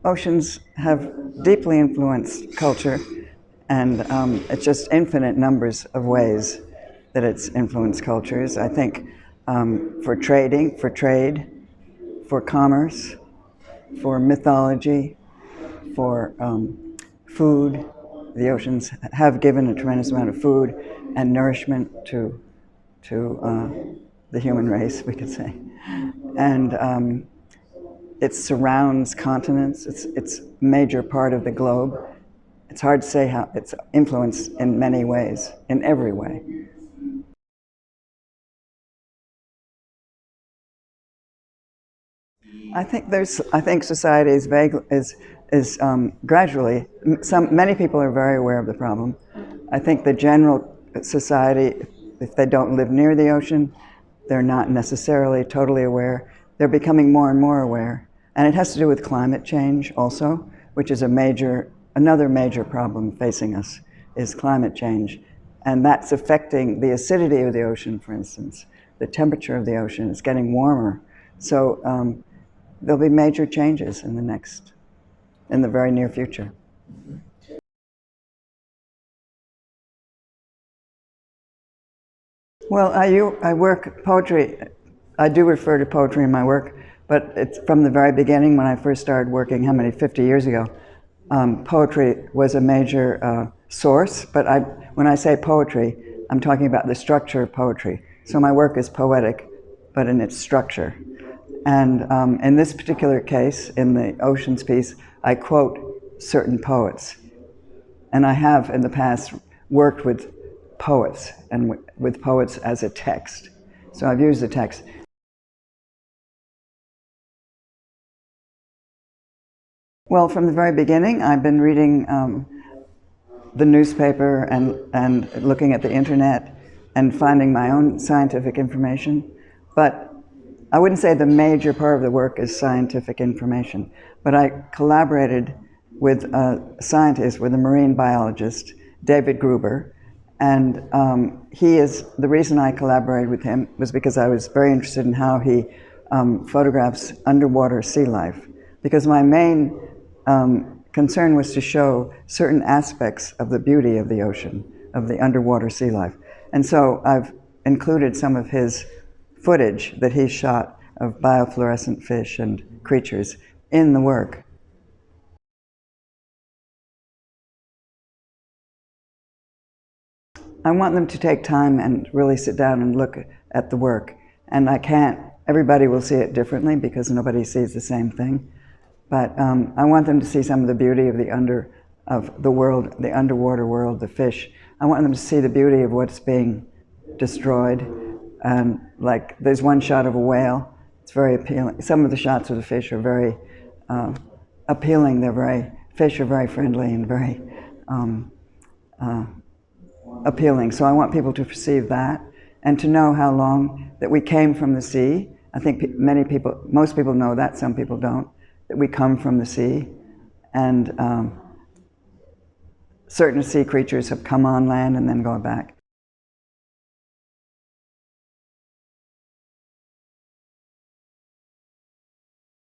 oceans have deeply influenced culture, and it's just infinite numbers of ways that it's influenced cultures. I think for trading, for trade, for commerce, for mythology, for food. The oceans have given a tremendous amount of food and nourishment to the human race, we could say. And it surrounds continents. It's a major part of the globe. It's hard to say how it's influenced in many ways, in every way. I think society is gradually. Many people are very aware of the problem. I think the general society, if they don't live near the ocean, they're not necessarily totally aware. They're becoming more and more aware, and it has to do with climate change also, which is another major problem facing us is climate change, and that's affecting the acidity of the ocean, for instance. The temperature of the ocean is getting warmer, so there'll be major changes in the very near future. Well, I work poetry. I do refer to poetry in my work, but it's from the very beginning when I first started working, 50 years ago. Poetry was a major source, but when I say poetry, I'm talking about the structure of poetry. So my work is poetic, but in its structure. And in this particular case, in the oceans piece, I quote certain poets. And I have in the past worked with poets and with poets as a text. So I've used the text. Well, from the very beginning, I've been reading the newspaper and looking at the internet and finding my own scientific information. But I wouldn't say the major part of the work is scientific information, but I collaborated with a scientist, with a marine biologist, David Gruber, and the reason I collaborated with him was because I was very interested in how he photographs underwater sea life, because my main concern was to show certain aspects of the beauty of the ocean, of the underwater sea life. And so I've included some of his footage that he shot of biofluorescent fish and creatures in the work. I want them to take time and really sit down and look at the work. And everybody will see it differently because nobody sees the same thing. But I want them to see some of the beauty of the world, the underwater world, the fish. I want them to see the beauty of what's being destroyed. Like there's one shot of a whale. It's very appealing. Some of the shots of the fish are very appealing. Fish are very friendly and very appealing. So I want people to perceive that and to know how long that we came from the sea. I think most people know that, some people don't, that we come from the sea. And certain sea creatures have come on land and then gone back.